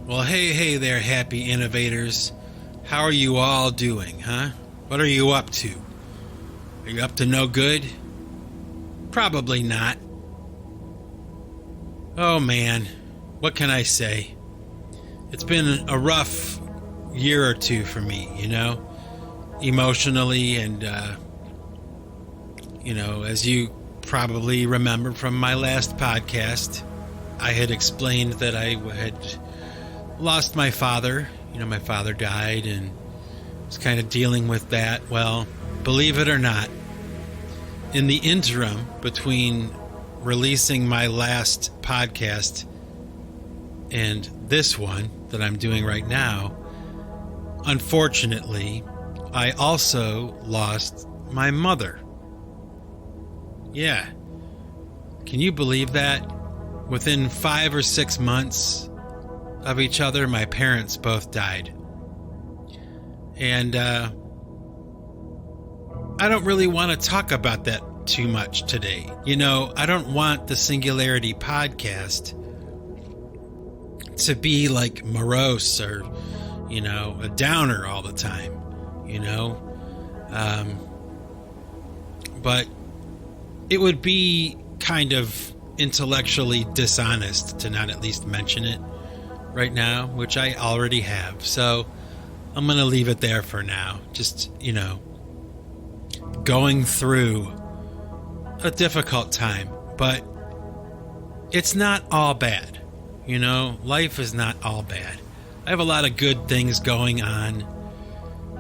Well, hey there, happy innovators. How are you all doing, huh? What are you up to? Are you up to no good? Probably not. Oh man, what can I say? It's been a rough year or two for me, emotionally, and as you probably remember from my last podcast, I had explained that I had lost my father. My father died and was kind of dealing with that. Well, believe it or not, in the interim between releasing my last podcast and this one that I'm doing right now, unfortunately, I also lost my mother. Yeah. Can you believe that? Within 5 or 6 months of each other, my parents both died. And I don't really want to talk about that too much today. I don't want the Singularity Podcast to be like morose or, a downer all the time, But it would be kind of intellectually dishonest to not at least mention it right now, which I already have. So I'm going to leave it there for now. Just, going through a difficult time, but it's not all bad. Life is not all bad. I have a lot of good things going on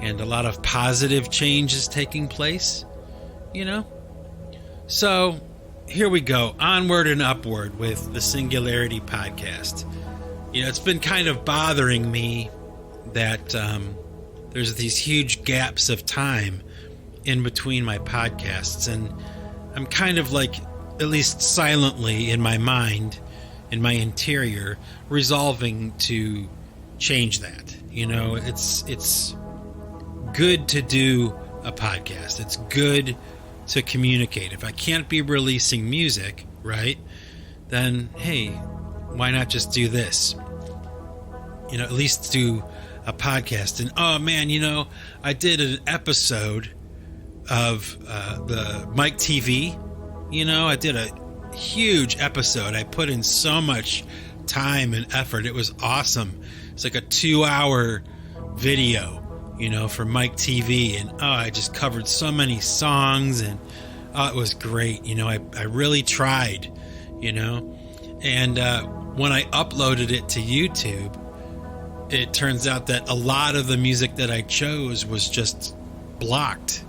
and a lot of positive changes taking place, So here we go, onward and upward with the Singularity Podcast. It's been kind of bothering me that there's these huge gaps of time in between my podcasts, and I'm kind of like, at least silently in my mind, in my interior, resolving to change that. It's good to do a podcast. It's good to communicate. If I can't be releasing music, right, then hey, why not just do this? At least do a podcast. And oh man, I did an episode of the Mike TV. I did a huge episode. I put in so much time and effort. It was awesome. It's like a 2-hour video, for Mike TV. And I just covered so many songs, and it was great. I really tried, and when I uploaded it to YouTube, it turns out that a lot of the music that I chose was just blocked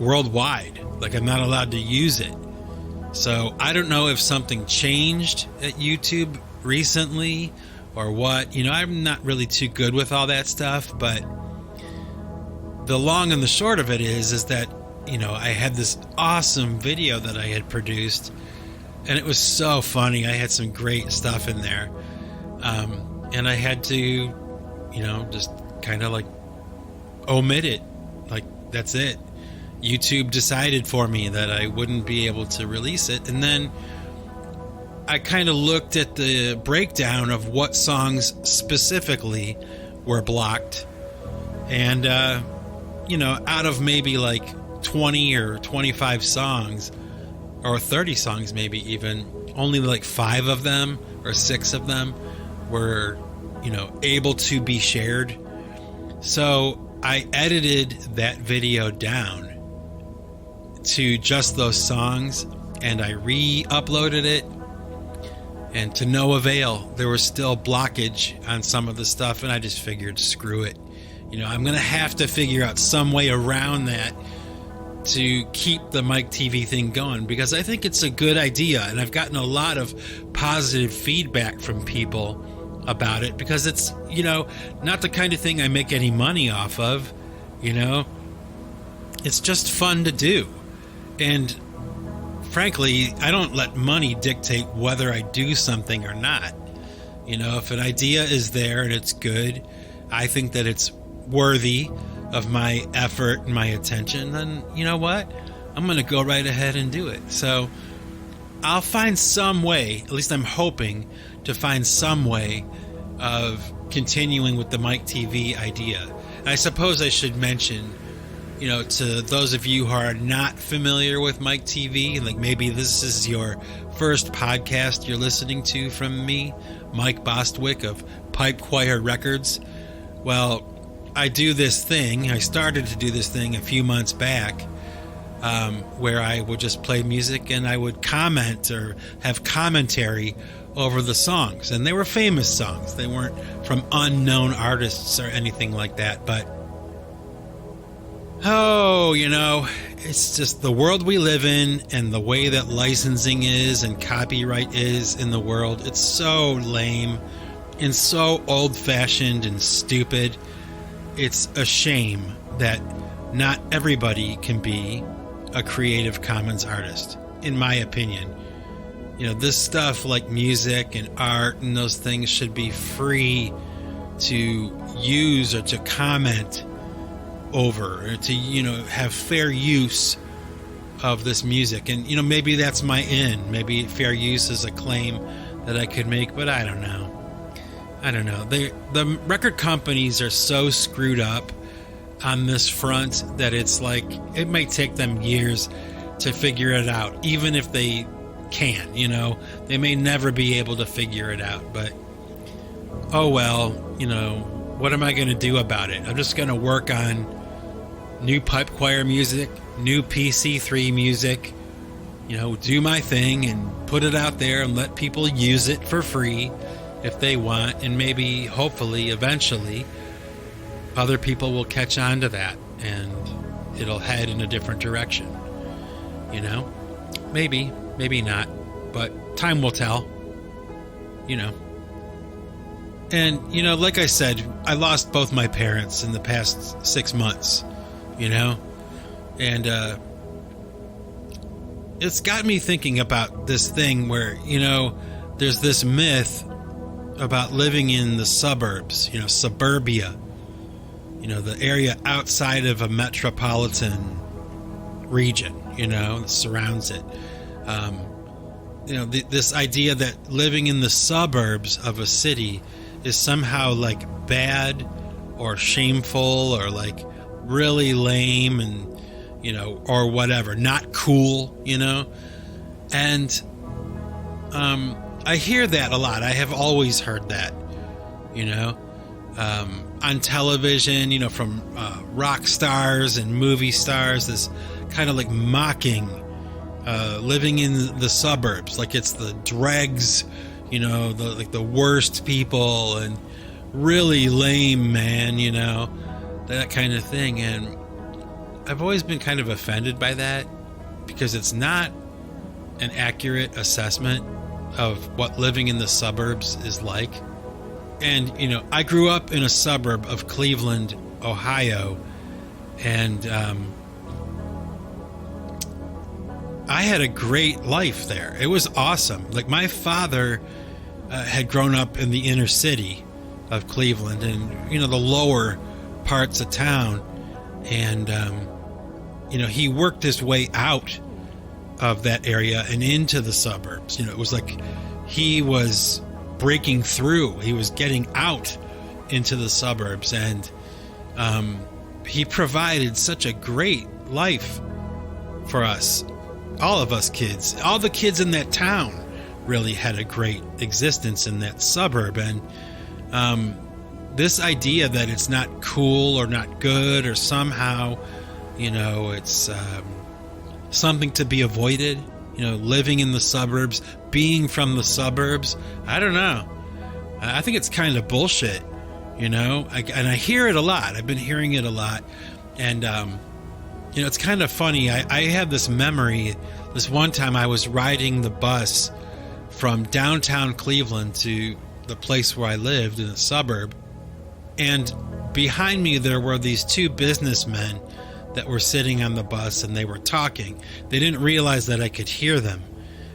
worldwide. Like, I'm not allowed to use it. So I don't know if something changed at YouTube recently or what. I'm not really too good with all that stuff, but the long and the short of it is that, I had this awesome video that I had produced, and it was so funny. I had some great stuff in there. And I had to, just kind of like omit it. Like, that's it. YouTube decided for me that I wouldn't be able to release it. And then I kind of looked at the breakdown of what songs specifically were blocked. And, out of maybe like 20 or 25 songs, or 30 songs maybe even, only like 5 of them or 6 of them were, able to be shared. So I edited that video down to just those songs, and I re-uploaded it, and to no avail. There was still blockage on some of the stuff, and I just figured, screw it. I'm going to have to figure out some way around that to keep the Mike TV thing going, because I think it's a good idea, and I've gotten a lot of positive feedback from people about it, because it's, not the kind of thing I make any money off of, It's just fun to do. And frankly, I don't let money dictate whether I do something or not. If an idea is there and it's good, I think that it's worthy of my effort and my attention, then you know what? I'm going to go right ahead and do it. So I'll find some way, at least I'm hoping to find some way of continuing with the Mike TV idea. And I suppose I should mention, to those of you who are not familiar with Mike TV, like maybe this is your first podcast you're listening to from me, Mike Bostwick of Pipe Choir Records. Well, I started to do this thing a few months back, where I would just play music and I would comment or have commentary over the songs. And they were famous songs. They weren't from unknown artists or anything like that. But, it's just the world we live in and the way that licensing is and copyright is in the world. It's so lame and so old-fashioned and stupid. It's a shame that not everybody can be a Creative Commons artist, in my opinion. This stuff like music and art and those things should be free to use or to comment over, or to, have fair use of this music. And, maybe that's my end. Maybe fair use is a claim that I could make, but I don't know. The record companies are so screwed up on this front that it's like it might take them years to figure it out, even if they can. They may never be able to figure it out, but oh well. What am I going to do about it? I'm just going to work on new pipe choir music, new PC3 music, do my thing and put it out there and let people use it for free if they want, and maybe, hopefully, eventually, other people will catch on to that and it'll head in a different direction. Maybe not, but time will tell. And, like I said, I lost both my parents in the past 6 months, and it's got me thinking about this thing where, there's this myth about living in the suburbs, suburbia, the area outside of a metropolitan region, that surrounds it. This idea that living in the suburbs of a city is somehow like bad or shameful or like really lame and, or whatever, not cool, and I hear that a lot. I have always heard that, on television, from rock stars and movie stars, this kind of like mocking living in the suburbs, like it's the dregs, the worst people and really lame, man, that kind of thing. And I've always been kind of offended by that because it's not an accurate assessment of what living in the suburbs is like. And, I grew up in a suburb of Cleveland, Ohio, and I had a great life there. It was awesome. Like, my father had grown up in the inner city of Cleveland and, the lower parts of town. And, he worked his way out of that area and into the suburbs. It was like he was breaking through. He was getting out into the suburbs, and he provided such a great life for us, all of us kids. All the kids in that town really had a great existence in that suburb. And this idea that it's not cool or not good or somehow, it's something to be avoided, living in the suburbs, being from the suburbs. I don't know. I think it's kind of bullshit, and I hear it a lot. I've been hearing it a lot. And, it's kind of funny. I have this memory. This one time I was riding the bus from downtown Cleveland to the place where I lived in a suburb. And behind me, there were these two businessmen that were sitting on the bus, and they were talking. They didn't realize that I could hear them.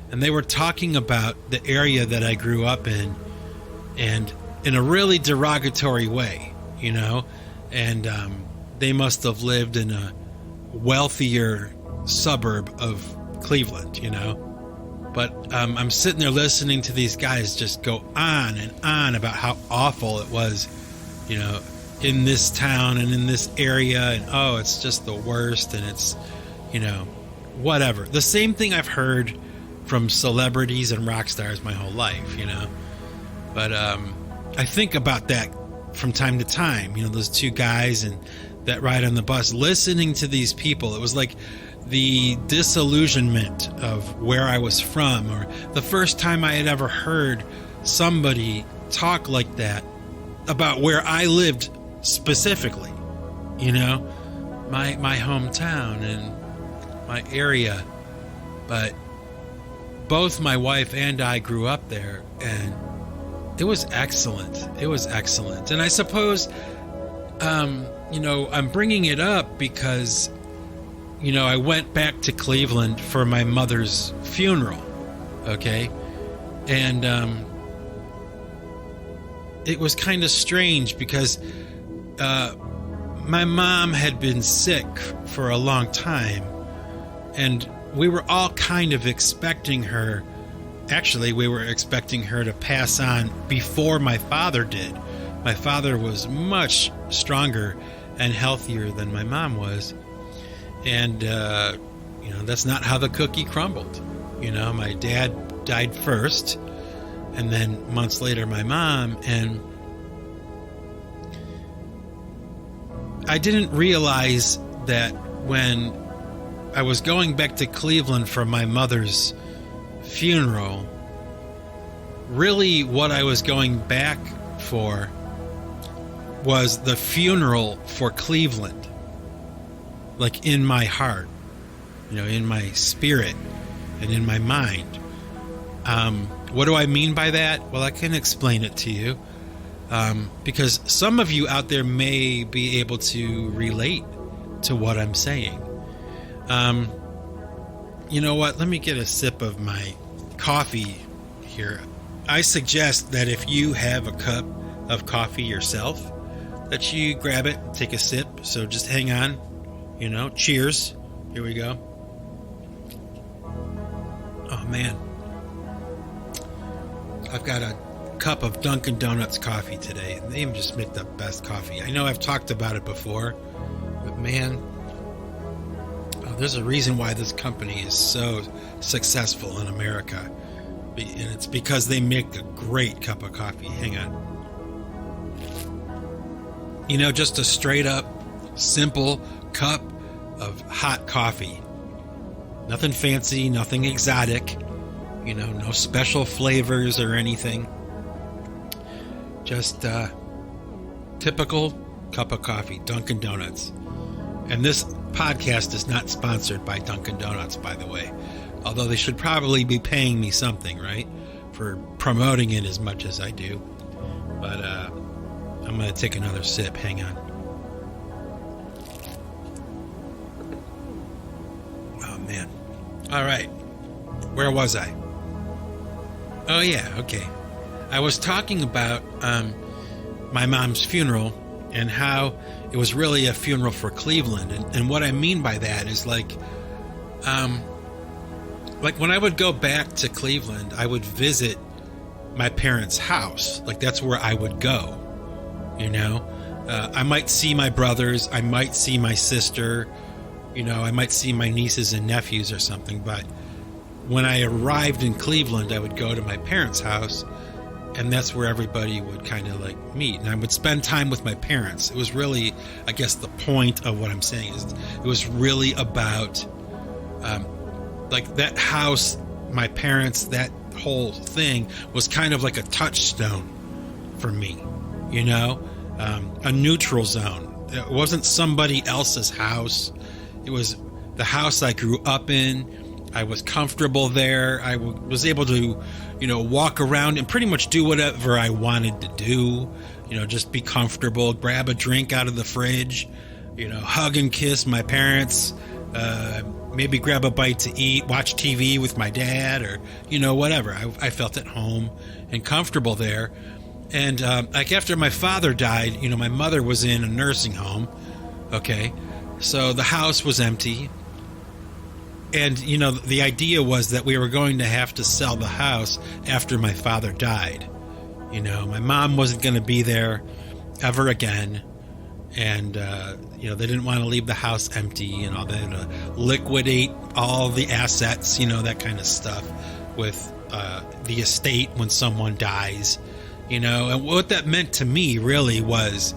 And they were talking about the area that I grew up in, and in a really derogatory way, and they must have lived in a wealthier suburb of Cleveland, But I'm sitting there listening to these guys just go on and on about how awful it was, in this town and in this area, and it's just the worst, and it's, whatever. The same thing I've heard from celebrities and rock stars my whole life, But I think about that from time to time, those two guys and that ride on the bus, listening to these people. It was like the disillusionment of where I was from, or the first time I had ever heard somebody talk like that about where I lived specifically, my hometown and my area. But both my wife and I grew up there, and it was excellent. And I suppose, I'm bringing it up because, I went back to Cleveland for my mother's funeral, okay? And it was kind of strange because my mom had been sick for a long time, and we were all kind of expecting her. Actually, we were expecting her to pass on before my father did. My father was much stronger and healthier than my mom was. And, that's not how the cookie crumbled. My dad died first, and then months later, my mom. And I didn't realize that when I was going back to Cleveland for my mother's funeral, really what I was going back for was the funeral for Cleveland. Like in my heart, in my spirit and in my mind. What do I mean by that? Well, I can explain it to you. Because some of you out there may be able to relate to what I'm saying. You know what? Let me get a sip of my coffee here. I suggest that if you have a cup of coffee yourself, that you grab it, take a sip. So just hang on. Cheers. Here we go. Oh, man. I've got a cup of Dunkin' Donuts coffee today. They just make the best coffee. I know I've talked about it before, but man, there's a reason why this company is so successful in America. And it's because they make a great cup of coffee. Hang on. Just a straight up, simple cup of hot coffee. Nothing fancy, nothing exotic, no special flavors or anything. Just a typical cup of coffee, Dunkin' Donuts. And this podcast is not sponsored by Dunkin' Donuts, by the way. Although they should probably be paying me something, right? For promoting it as much as I do. But I'm going to take another sip. Hang on. Oh, man. All right. Where was I? Oh, yeah. Okay. I was talking about my mom's funeral and how it was really a funeral for Cleveland. And what I mean by that is like when I would go back to Cleveland, I would visit my parents' house. Like that's where I would go, I might see my brothers. I might see my sister. I might see my nieces and nephews or something. But when I arrived in Cleveland, I would go to my parents' house, and that's where everybody would kind of like meet. And I would spend time with my parents. It was really, I guess the point of what I'm saying is it was really about like that house, my parents, that whole thing was kind of like a touchstone for me, a neutral zone. It wasn't somebody else's house. It was the house I grew up in. I was comfortable there. I was able to, walk around and pretty much do whatever I wanted to do. Just be comfortable, grab a drink out of the fridge, hug and kiss my parents, maybe grab a bite to eat, watch TV with my dad, or, whatever. I felt at home and comfortable there. And like after my father died, my mother was in a nursing home. Okay. So the house was empty. And, you know, the idea was that we were going to have to sell the house after my father died. You know, my mom wasn't going to be there ever again. And, you know, they didn't want to leave the house empty and all that, to liquidate all the assets, you know, that kind of stuff with the estate when someone dies, you know. And what that meant to me really was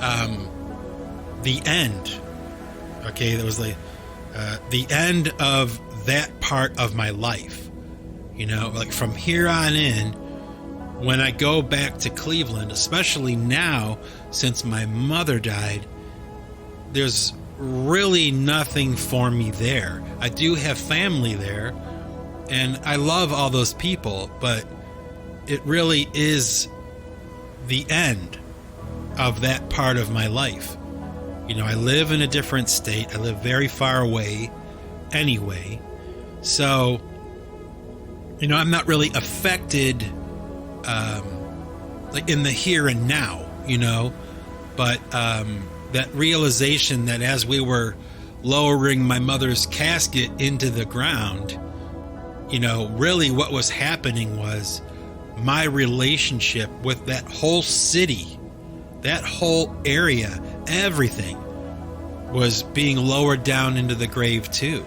the end. Okay, there was the end of that part of my life. You know, like from here on in, when I go back to Cleveland, especially now since my mother died, there's really nothing for me there. I do have family there, and I love all those people, but it really is the end of that part of my life. You know, I live in a different state. I live very far away anyway. So, you know, I'm not really affected like in the here and now, you know. But that realization that as we were lowering my mother's casket into the ground, you know, really what was happening was my relationship with that whole city, that whole area, everything was being lowered down into the grave too.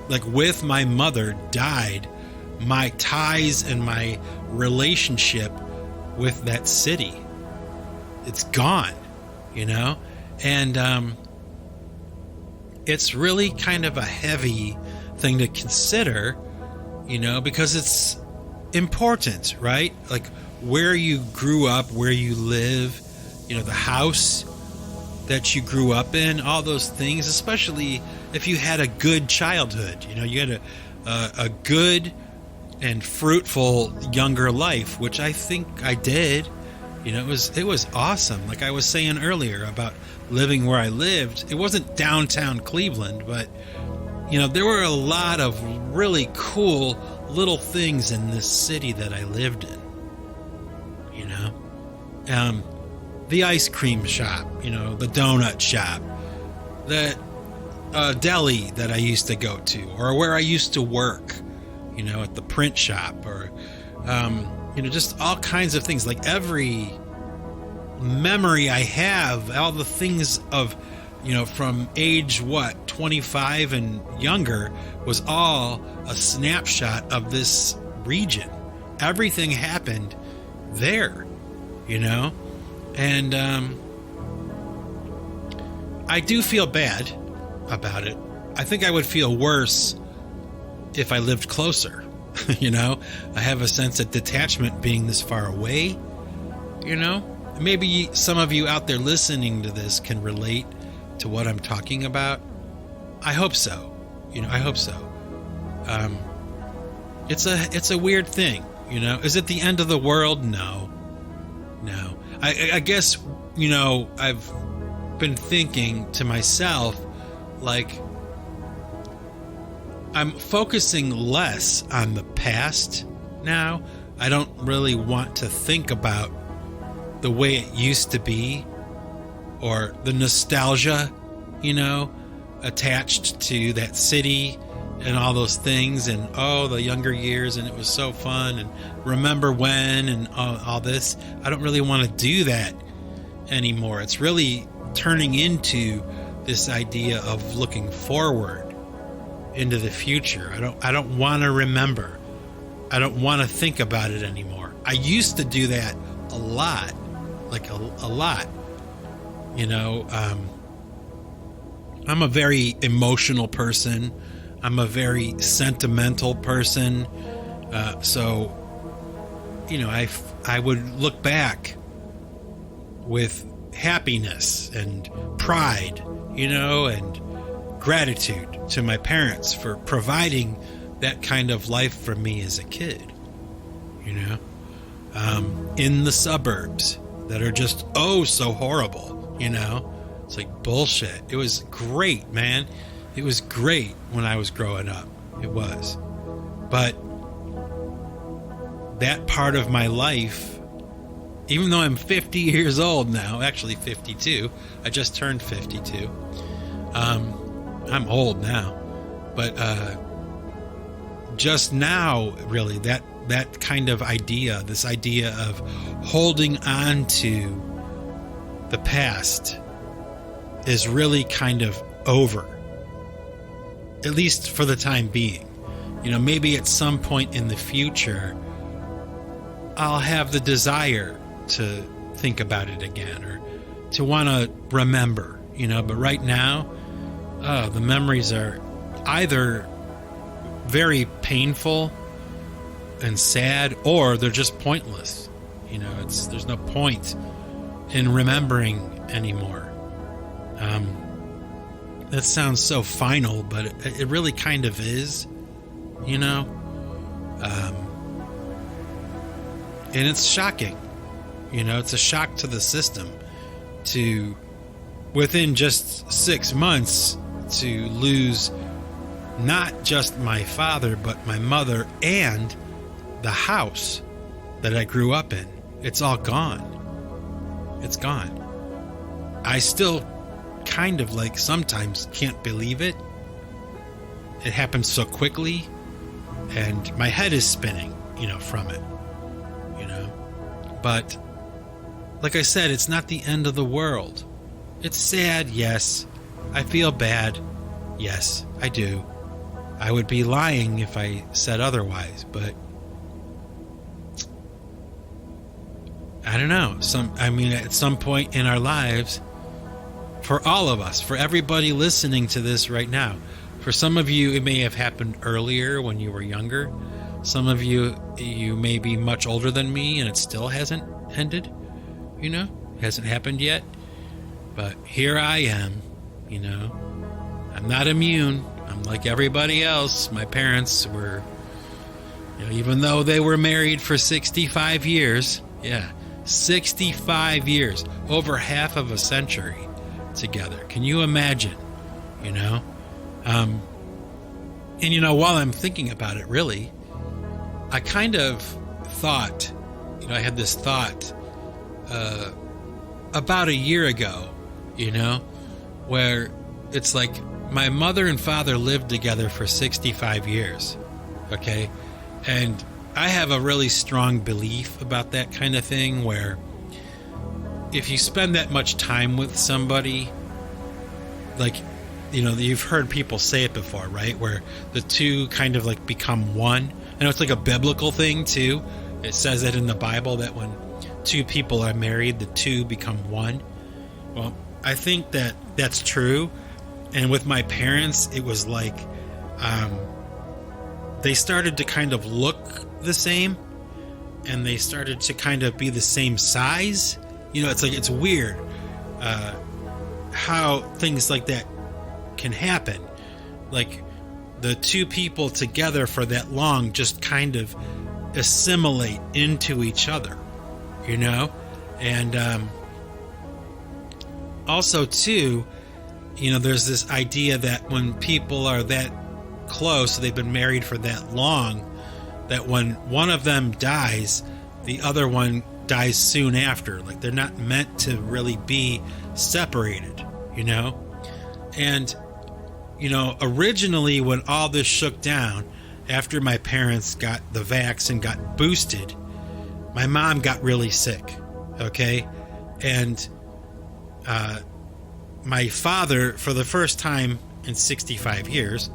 Like with my mother died my ties and my relationship with that city. It's gone, you know? And it's really kind of a heavy thing to consider, you know, because it's important, right? Like where you grew up, where you live, you know, the house that you grew up in, all those things, especially if you had a good childhood, you know, you had a good and fruitful younger life, which I think I did. You know, it was awesome. Like I was saying earlier about living where I lived, it wasn't downtown Cleveland, but, you know, there were a lot of really cool little things in this city that I lived in, you know. The ice cream shop, you know, the donut shop, the deli that I used to go to, or where I used to work, you know, at the print shop, or, you know, just all kinds of things. Like every memory I have, all the things of, you know, from age, 25 and younger, was all a snapshot of this region. Everything happened there, you know? And I do feel bad about it. I think I would feel worse if I lived closer. You know, I have a sense of detachment being this far away, you know. Maybe some of you out there listening to this can relate to what I'm talking about. I hope so. You know, I hope so. It's a weird thing, you know. Is it the end of the world? No. I guess, you know, I've been thinking to myself, like, I'm focusing less on the past now. I don't really want to think about the way it used to be, or the nostalgia, you know, attached to that city and all those things, and the younger years, and it was so fun, and remember when, and all this. I don't really want to do that anymore. It's really turning into this idea of looking forward into the future. I don't want to remember. I don't want to think about it anymore. I used to do that a lot, like a lot. You know, I'm a very emotional person. I'm a very sentimental person. So, you know, I would look back with happiness and pride, you know, and gratitude to my parents for providing that kind of life for me as a kid, you know, in the suburbs that are just so horrible, you know. It's like bullshit. It was great, man. It was great when I was growing up. It was. But that part of my life, even though I'm 50 years old now, actually 52, I just turned 52. I'm old now. But just now, really, that kind of idea, this idea of holding on to the past, is really kind of over, at least for the time being. Maybe at some point in the future, I'll have the desire to think about it again, or to want to remember, but right now, the memories are either very painful and sad, or they're just pointless. There's no point in remembering anymore. That sounds so final, but it really kind of is, and it's shocking. It's a shock to the system to, within just 6 months, to lose not just my father, but my mother and the house that I grew up in. It's all gone. It's gone. I still kind of sometimes can't believe it. It happened so quickly, and my head is spinning, from it, But like I said, it's not the end of the world. It's sad, yes. I feel bad, yes, I do. I would be lying if I said otherwise, but I don't know. At some point in our lives, for all of us, for everybody listening to this right now, for some of you, it may have happened earlier when you were younger. Some of you may be much older than me, and it still hasn't ended. Hasn't happened yet. But here I am. I'm not immune. I'm like everybody else. My parents were, even though they were married for 65 years, 65 years, over half of a century together. Can you imagine? And while I'm thinking about it, really, I kind of thought, I had this thought about a year ago, where it's like my mother and father lived together for 65 years, okay? And I have a really strong belief about that kind of thing, where if you spend that much time with somebody, you've heard people say it before, right? Where the two kind of become one. I know it's a biblical thing too. It says that in the Bible, that when two people are married, the two become one. Well, I think that that's true. And with my parents, it was they started to kind of look the same, and they started to kind of be the same size. It's weird how things like that can happen. The two people together for that long just kind of assimilate into each other, and also too, there's this idea that when people are that close, they've been married for that long, that when one of them dies, the other one dies soon after. They're not meant to really be separated, and originally when all this shook down, after my parents got the vax and got boosted, my mom got really sick, okay? And my father, for the first time in 65 years,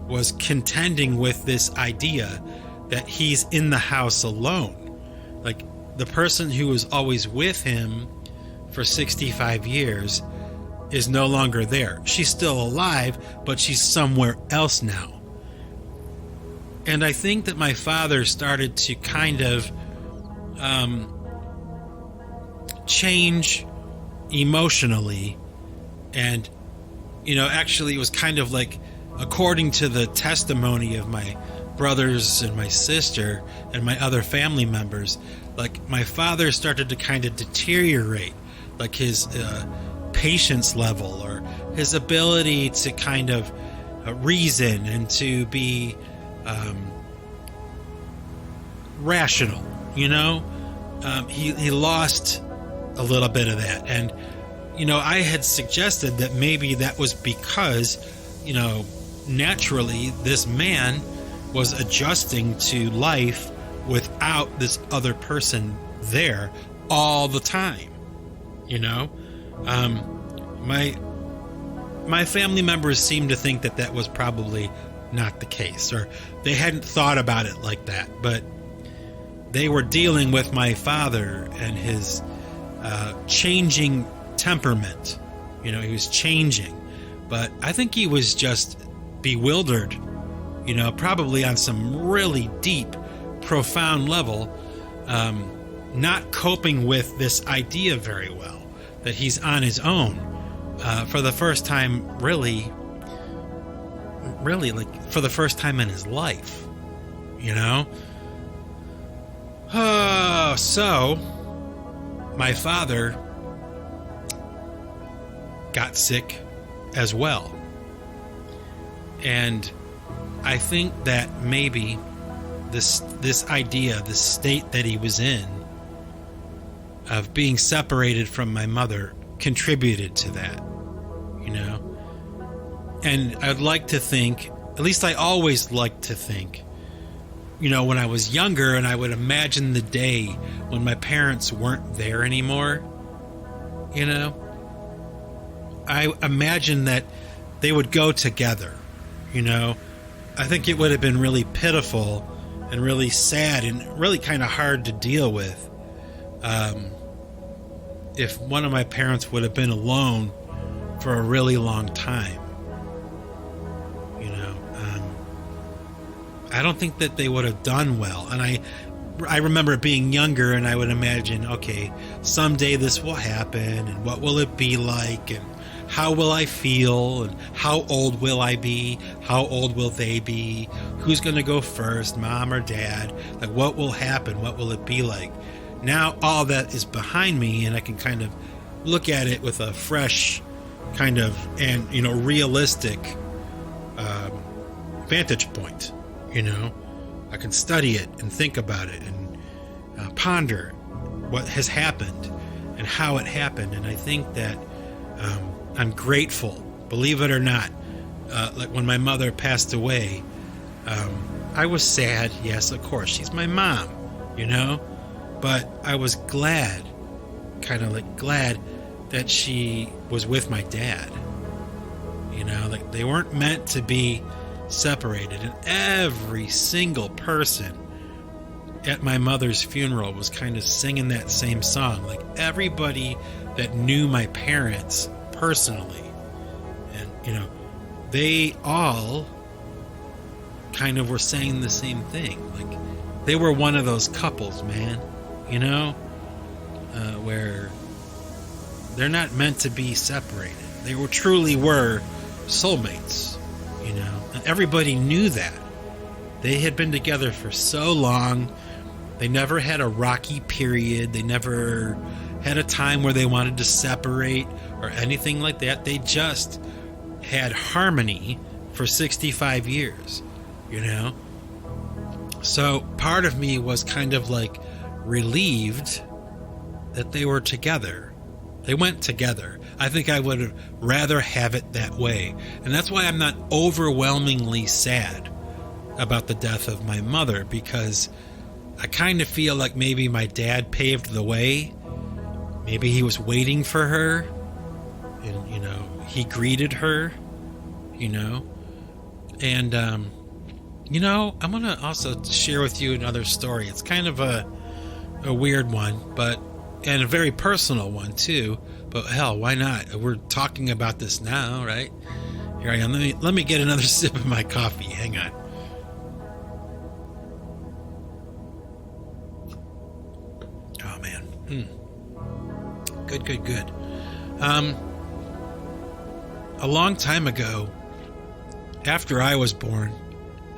was contending with this idea that he's in the house alone. The person who was always with him for 65 years is no longer there. She's still alive, but she's somewhere else now. And I think that my father started to kind of change emotionally. And, actually it was kind of according to the testimony of my brothers and my sister and my other family members, my father started to kind of deteriorate, his patience level, or his ability to kind of reason and to be rational. He lost a little bit of that. And I had suggested that maybe that was because naturally, this man was adjusting to life without this other person there all the time. My family members seem to think that was probably not the case, or they hadn't thought about it like that, but they were dealing with my father and his changing temperament. He was changing, but I think he was just bewildered, probably on some really deep, profound level, not coping with this idea very well, that he's on his own for the first time, really like for the first time in his life, So my father got sick as well. And I think that maybe this idea, this state that he was in of being separated from my mother contributed to that, And I'd like to think, at least I always liked to think, when I was younger and I would imagine the day when my parents weren't there anymore, I imagined that they would go together, I think it would have been really pitiful and really sad and really kind of hard to deal with if one of my parents would have been alone for a really long time. I don't think that they would have done well. And I remember being younger and I would imagine, okay, someday this will happen, and what will it be like, and how will I feel, and how old will I be, how old will they be, who's going to go first, mom or dad, like what will happen, what will it be like. Now all that is behind me, and I can kind of look at it with a fresh kind of and realistic vantage point. I can study it and think about it and ponder what has happened and how it happened. And I think that I'm grateful, believe it or not. Like when my mother passed away, I was sad. Yes, of course, she's my mom, but I was glad, glad that she was with my dad. Like they weren't meant to be separated, and every single person at my mother's funeral was kind of singing that same song. Like everybody that knew my parents personally, and they all kind of were saying the same thing. Like they were one of those couples, man, where they're not meant to be separated. They truly were soulmates, and everybody knew that. They had been together for so long. They never had a rocky period. They never had a time where they wanted to separate or anything like that. They just had harmony for 65 years, So part of me was kind of like relieved that they were together. They went together. I think I would rather have it that way. And that's why I'm not overwhelmingly sad about the death of my mother, because I kind of feel like maybe my dad paved the way. Maybe he was waiting for her, and he greeted her, and I'm going to also share with you another story. It's kind of a weird one, and a very personal one too, but hell, why not? We're talking about this now, right? Here I am. Let me get another sip of my coffee. Hang on. Oh man. Good. A long time ago, after I was born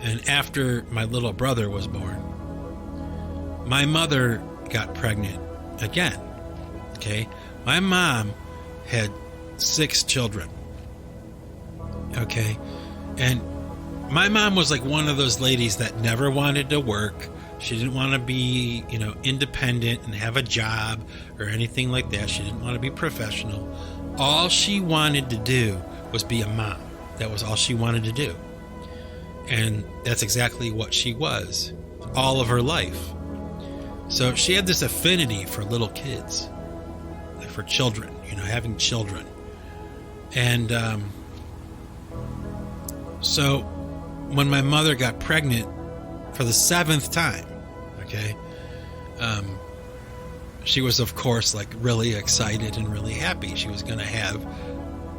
and after my little brother was born, my mother got pregnant again. Okay, my mom had 6 children. Okay, and my mom was like one of those ladies that never wanted to work. She didn't want to be, independent and have a job or anything like that. She didn't want to be professional. All she wanted to do was be a mom. That was all she wanted to do. And that's exactly what she was all of her life. So she had this affinity for little kids, for children, having children. And so when my mother got pregnant for the 7th time, okay, she was, of course, like really excited and really happy. She was going to have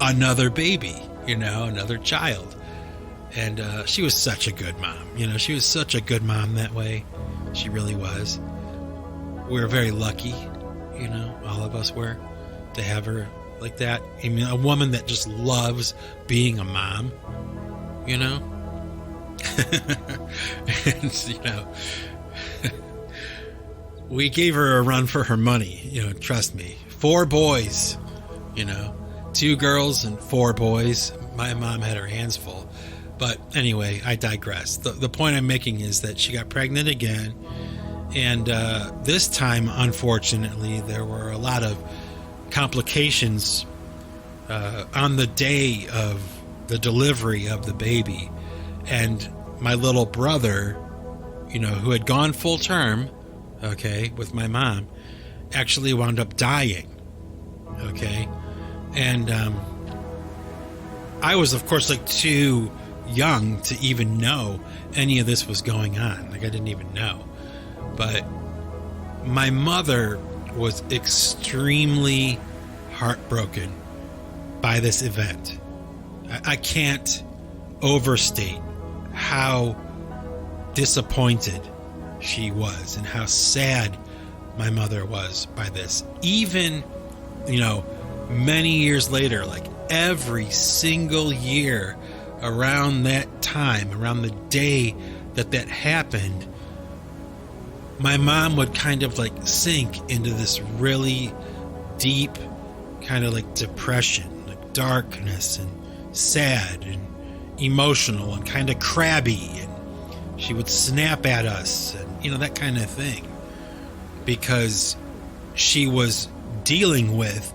another baby, another child. And she was such a good mom. She was such a good mom that way. She really was. We were very lucky, all of us were, to have her like that. I mean, a woman that just loves being a mom, and, we gave her a run for her money, trust me. 4 boys, 2 girls and 4 boys. My mom had her hands full. But anyway, I digress. The point I'm making is that she got pregnant again. And this time, unfortunately, there were a lot of complications on the day of the delivery of the baby. And my little brother, who had gone full term, okay, with my mom, actually wound up dying, okay? And I was, of course, like too young to even know any of this was going on. Like, I didn't even know. But my mother was extremely heartbroken by this event. I can't overstate how disappointed she was and how sad my mother was by this. Even, many years later, like every single year around that time, around the day that happened, my mom would kind of like sink into this really deep kind of like depression, like darkness and sad and emotional and kind of crabby, and she would snap at us and that kind of thing, because she was dealing with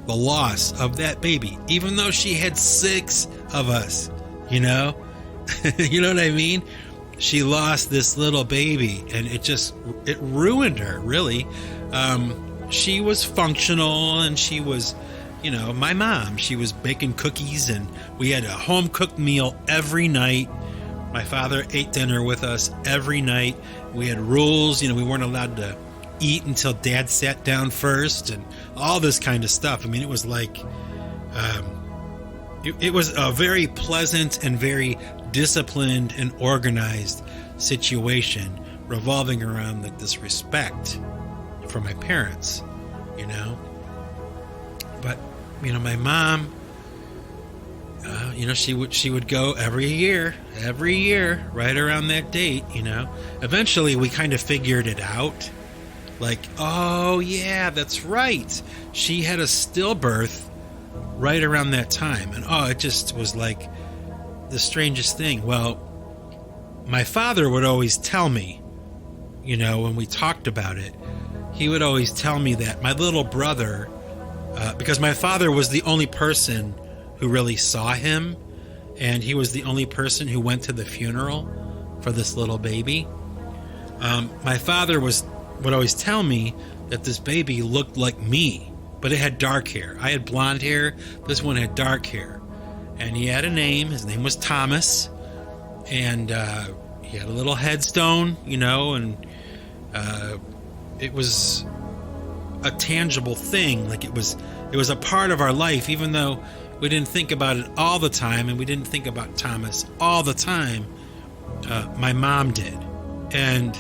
the loss of that baby, even though she had 6 of us, you know what I mean? She lost this little baby, and it ruined her, really. She was functional, and she was, my mom. She was baking cookies, and we had a home-cooked meal every night. My father ate dinner with us every night. We had rules, we weren't allowed to eat until Dad sat down first, and all this kind of stuff. I mean, it was like, it was a very pleasant and very disciplined and organized situation revolving around like this respect for my parents, But my mom, she would go every year, right around that date, Eventually, we kind of figured it out. Like, oh yeah, that's right. She had a stillbirth right around that time, and it just was like the strangest thing. Well, my father would always tell me, when we talked about it, he would always tell me that my little brother, because my father was the only person who really saw him, and he was the only person who went to the funeral for this little baby. My father would always tell me that this baby looked like me, but it had dark hair. I had blonde hair. This one had dark hair. And he had a name. His name was Thomas. And he had a little headstone, and it was a tangible thing. Like it was a part of our life, even though we didn't think about it all the time, and we didn't think about Thomas all the time. My mom did. And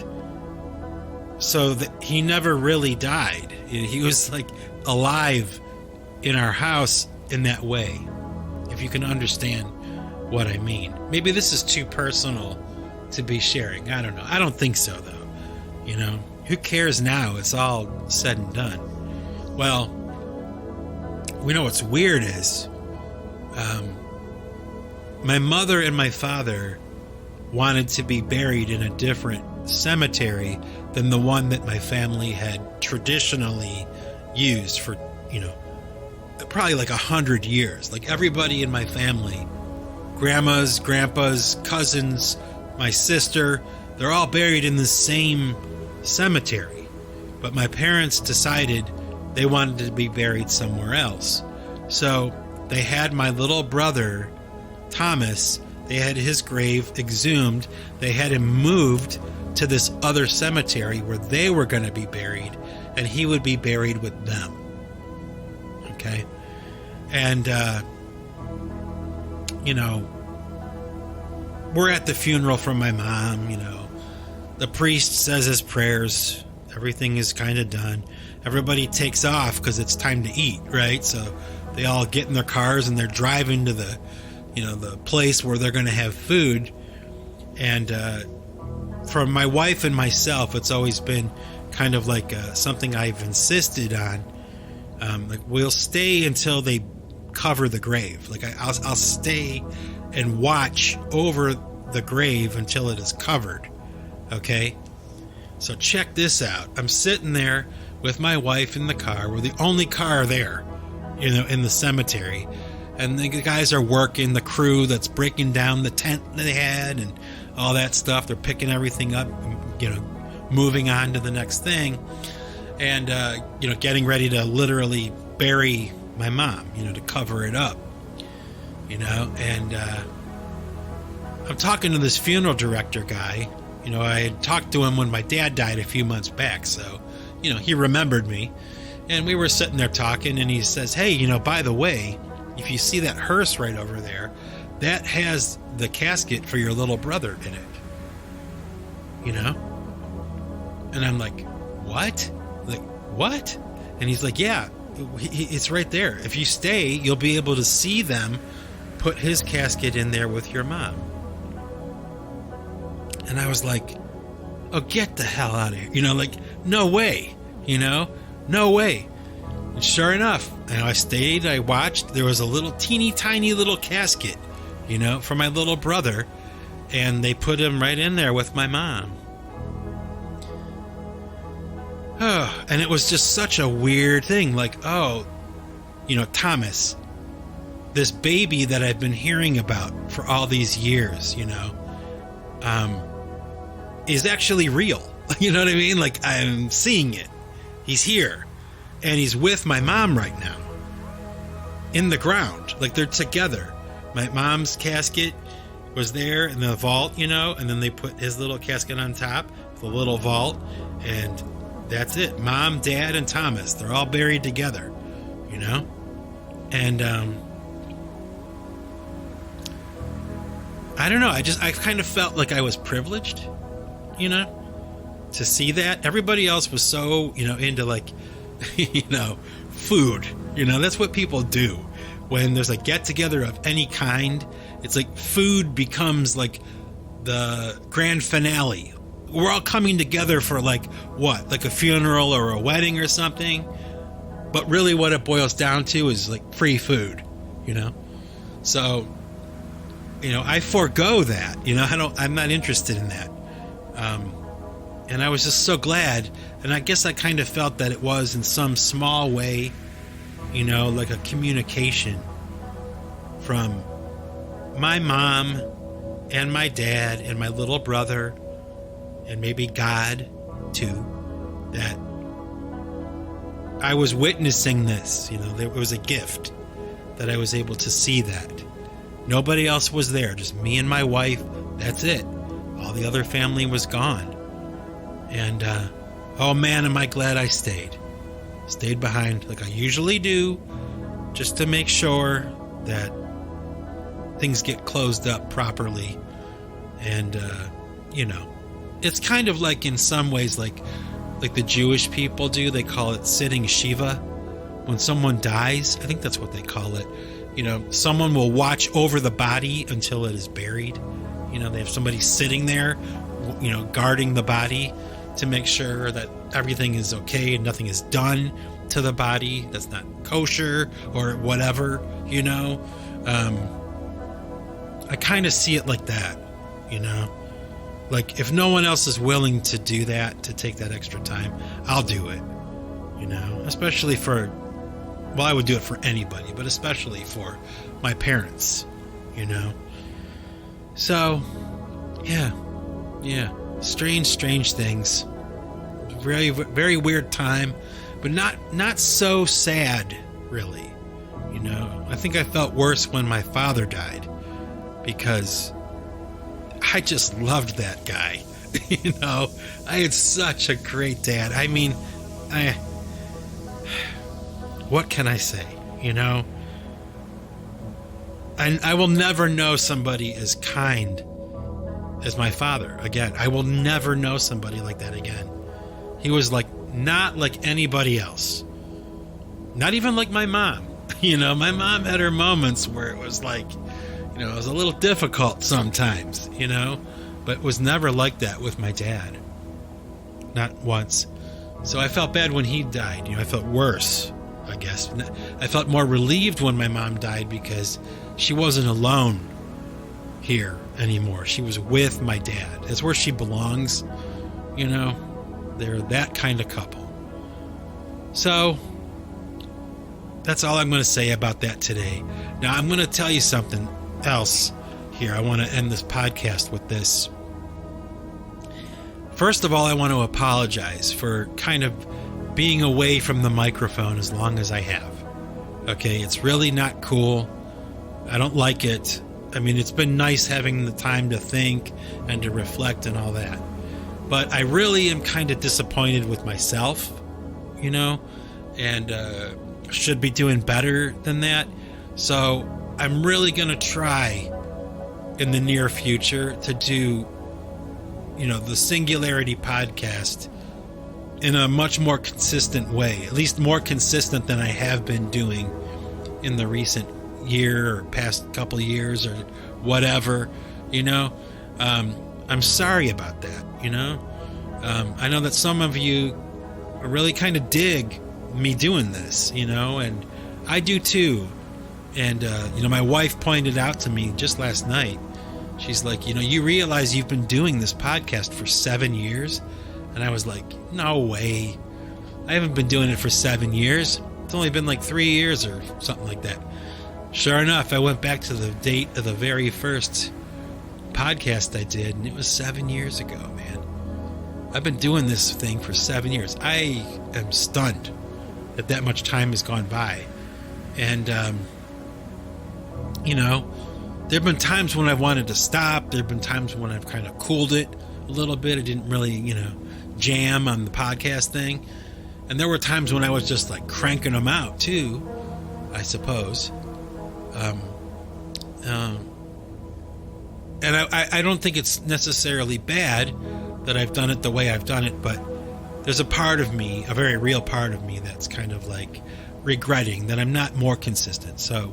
so he never really died. He was like alive in our house in that way, if you can understand what I mean. Maybe this is too personal to be sharing. I don't know. I don't think so, though. Who cares now? It's all said and done. Well, we know what's weird is my mother and my father wanted to be buried in a different cemetery than the one that my family had traditionally used for, probably like 100 years. Like everybody in my family grandmas, grandpas, cousins, my sister, they're all buried in the same cemetery. But my parents decided they wanted to be buried somewhere else. So they had my little brother, Thomas, they had his grave exhumed. They had him moved to this other cemetery where they were going to be buried, and he would be buried with them. Okay? And, we're at the funeral for my mom, The priest says his prayers. Everything is kind of done. Everybody takes off because it's time to eat, right? So they all get in their cars and they're driving to the place where they're going to have food. And for my wife and myself, it's always been kind of like something I've insisted on. Like, we'll stay until they cover the grave. Like, I'll stay and watch over the grave until it is covered. Okay? So check this out. I'm sitting there with my wife in the car. We're the only car there, in the cemetery. And the guys are working, the crew that's breaking down the tent they had and all that stuff. They're picking everything up, moving on to the next thing. And, getting ready to literally bury my mom, to cover it up, And I'm talking to this funeral director guy. I had talked to him when my dad died a few months back. So, he remembered me. And we were sitting there talking, and he says, hey, by the way, if you see that hearse right over there, that has the casket for your little brother in it. And I'm like, what? Like, what? And he's like, yeah, it's right there. If you stay, you'll be able to see them put his casket in there with your mom. And I was like, oh, get the hell out of here. No way, no way. And sure enough, I stayed, I watched. There was a little teeny tiny little casket, for my little brother. And they put him right in there with my mom. Oh, and it was just such a weird thing. Like, Thomas, this baby that I've been hearing about for all these years, is actually real. You know what I mean? Like, I'm seeing it. He's here. And he's with my mom right now. In the ground. Like, they're together. My mom's casket was there in the vault, and then they put his little casket on top, the little vault, and that's it. Mom, Dad, and Thomas. They're all buried together, And, I don't know. I kind of felt like I was privileged, to see that. Everybody else was so, into like, food. That's what people do. When there's a get-together of any kind, it's like food becomes like the grand finale. We're all coming together for like what? Like a funeral or a wedding or something. But really what it boils down to is like free food, So, I forego that. I'm not interested in that. And I was just so glad. And I guess I kind of felt that it was in some small way, like a communication from my mom and my dad and my little brother and maybe God too, that I was witnessing this. There was a gift that I was able to see that. Nobody else was there, just me and my wife. That's it. All the other family was gone. And, oh man, am I glad I stayed. Stayed behind like I usually do, just to make sure that things get closed up properly. And, it's kind of like in some ways like the Jewish people do. They call it sitting Shiva. When someone dies, I think that's what they call it. Someone will watch over the body until it is buried. They have somebody sitting there, guarding the body to make sure that everything is okay and nothing is done to the body that's not kosher or whatever, I kind of see it like that, Like, if no one else is willing to do that, to take that extra time, I'll do it, Especially for, I would do it for anybody, but especially for my parents, So, yeah. Strange things. Very, very weird time, but not so sad, really. I think I felt worse when my father died, because I just loved that guy. I had such a great dad. I mean, what can I say? I will never know somebody as kind as my father again. I will never know somebody like that again. He was not like anybody else. Not even like my mom. My mom had her moments where it was it was a little difficult sometimes, but it was never like that with my dad. Not once. So I felt bad when he died. I felt worse, I guess. I felt more relieved when my mom died because she wasn't alone here anymore. She was with my dad. That's where she belongs. They're that kind of couple. So that's all I'm going to say about that today. Now I'm going to tell you something else here. I want to end this podcast with this. First of all, I want to apologize for kind of being away from the microphone as long as I have. Okay, it's really not cool. I don't like it. I mean, it's been nice having the time to think and to reflect and all that. But I really am kind of disappointed with myself, and should be doing better than that. So I'm really going to try in the near future to do, the Singularity Podcast in a much more consistent way, at least more consistent than I have been doing in the recent year or past couple of years or whatever, I'm sorry about that, I know that some of you really kind of dig me doing this, and I do too. And, my wife pointed out to me just last night, she's like, you realize you've been doing this podcast for 7 years? And I was like, no way. I haven't been doing it for 7 years. It's only been 3 years or something like that. Sure enough, I went back to the date of the very first podcast I did, and it was 7 years ago, man. I've been doing this thing for 7 years. I am stunned that much time has gone by. And, there have been times when I've wanted to stop. There have been times when I've kind of cooled it a little bit. I didn't really, jam on the podcast thing. And there were times when I was just cranking them out too, I suppose. And I don't think it's necessarily bad that I've done it the way I've done it, but there's a part of me, a very real part of me, that's kind of regretting that I'm not more consistent. So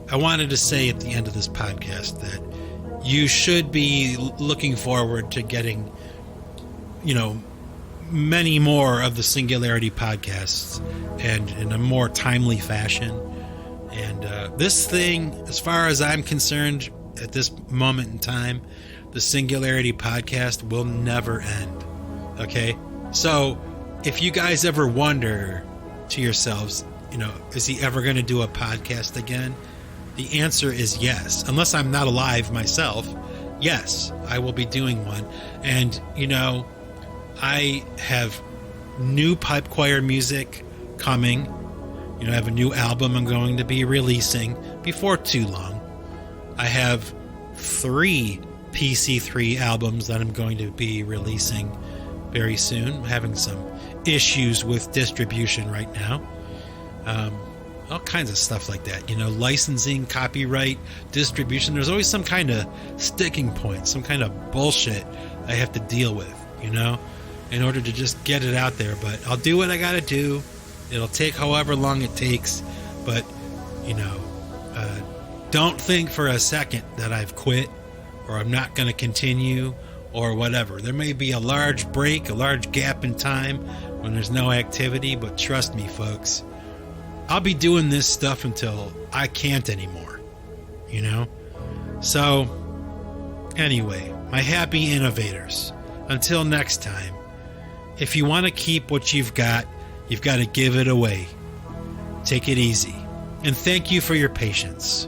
I wanted to say at the end of this podcast that you should be looking forward to getting, many more of the Singularity podcasts and in a more timely fashion. And this thing, as far as I'm concerned, at this moment in time, the Singularity Podcast will never end. Okay? So, if you guys ever wonder to yourselves, is he ever going to do a podcast again? The answer is yes. Unless I'm not alive myself, yes, I will be doing one. And, I have new pipe choir music coming. I have a new album I'm going to be releasing before too long. I have 3 PC3 albums that I'm going to be releasing very soon. I'm having some issues with distribution right now. All kinds of stuff like that. Licensing, copyright, distribution. There's always some kind of sticking point, some kind of bullshit I have to deal with, in order to just get it out there. But I'll do what I got to do. It'll take however long it takes, but, don't think for a second that I've quit or I'm not going to continue or whatever. There may be a large break, a large gap in time when there's no activity, but trust me, folks, I'll be doing this stuff until I can't anymore, So, anyway, my happy innovators, until next time, if you want to keep what you've got to give it away. Take it easy. And thank you for your patience.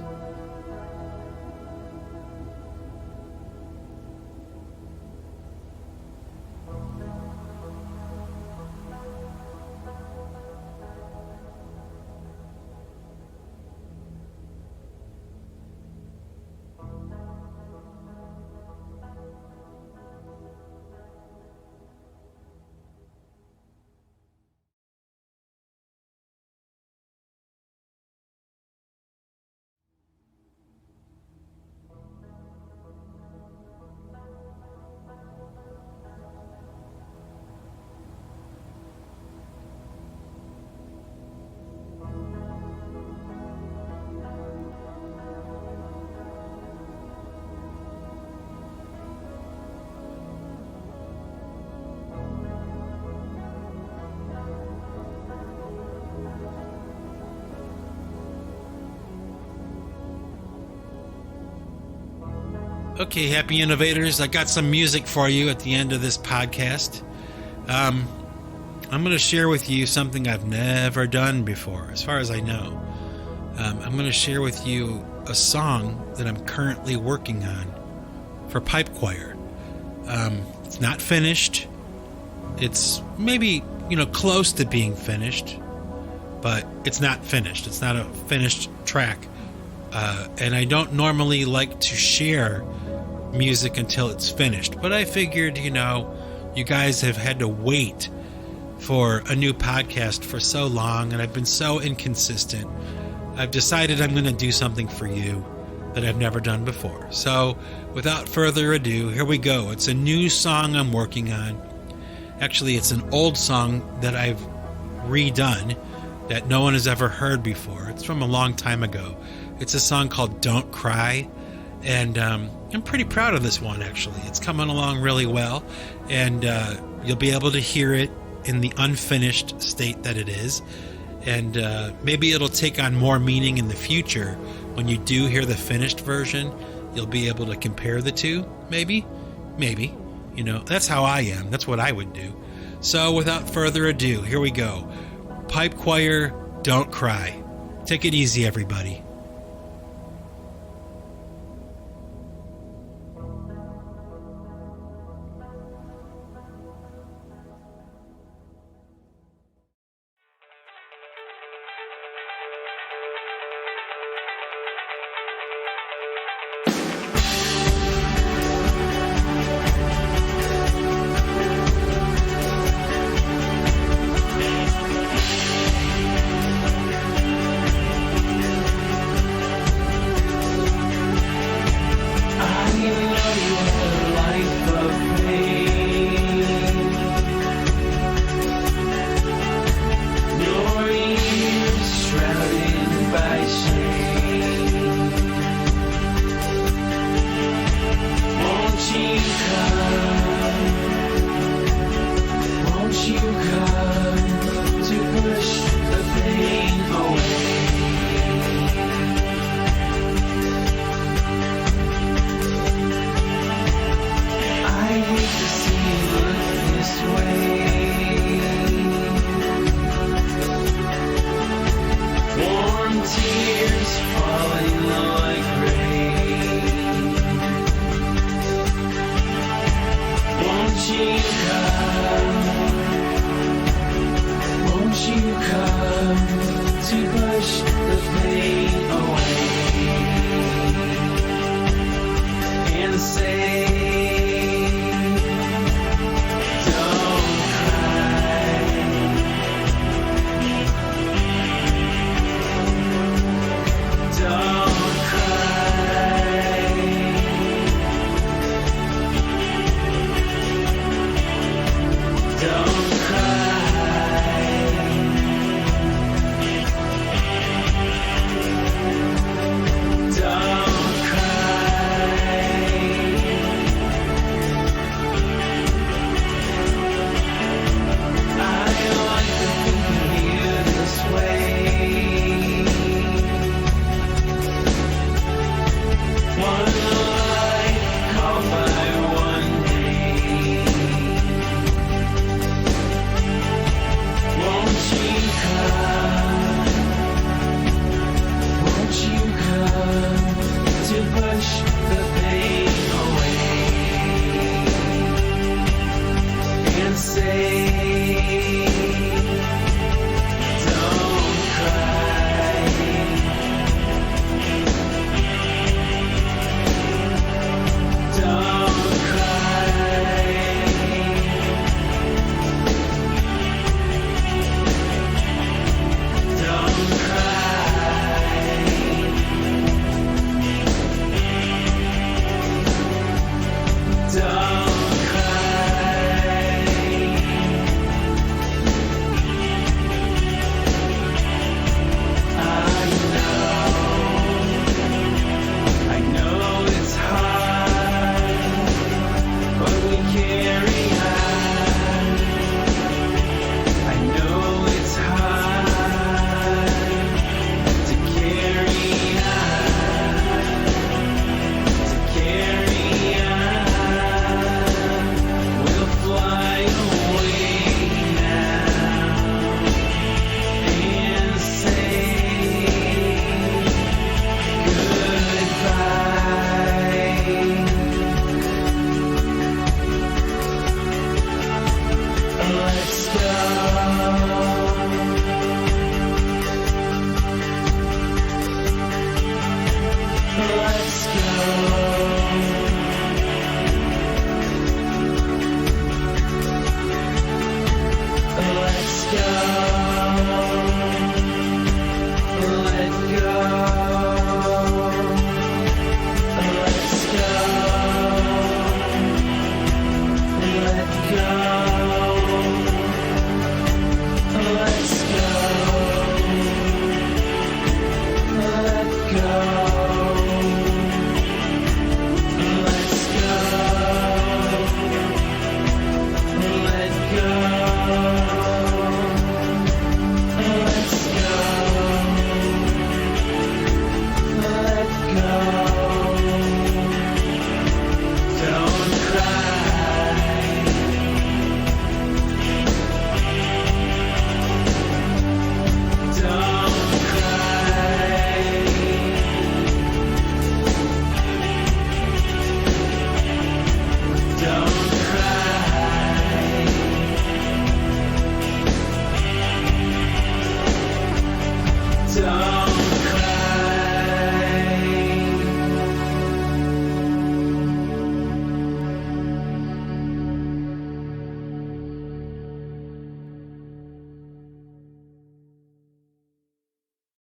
Okay, happy innovators. I got some music for you at the end of this podcast. I'm going to share with you something I've never done before, as far as I know. I'm going to share with you a song that I'm currently working on for pipe choir. It's not finished. It's maybe, close to being finished, but it's not finished. It's not a finished track. And I don't normally like to share music until it's finished. But I figured, you guys have had to wait for a new podcast for so long, and I've been so inconsistent. I've decided I'm going to do something for you that I've never done before. So, without further ado, here we go. It's a new song I'm working on. Actually, it's an old song that I've redone that no one has ever heard before. It's from a long time ago. It's a song called Don't Cry, and I'm pretty proud of this one, actually. It's coming along really well, and you'll be able to hear it in the unfinished state that it is, and maybe it'll take on more meaning in the future. When you do hear the finished version, you'll be able to compare the two, maybe. That's how I am. That's what I would do. So without further ado, here we go. Pipe choir, Don't Cry. Take it easy, everybody. Say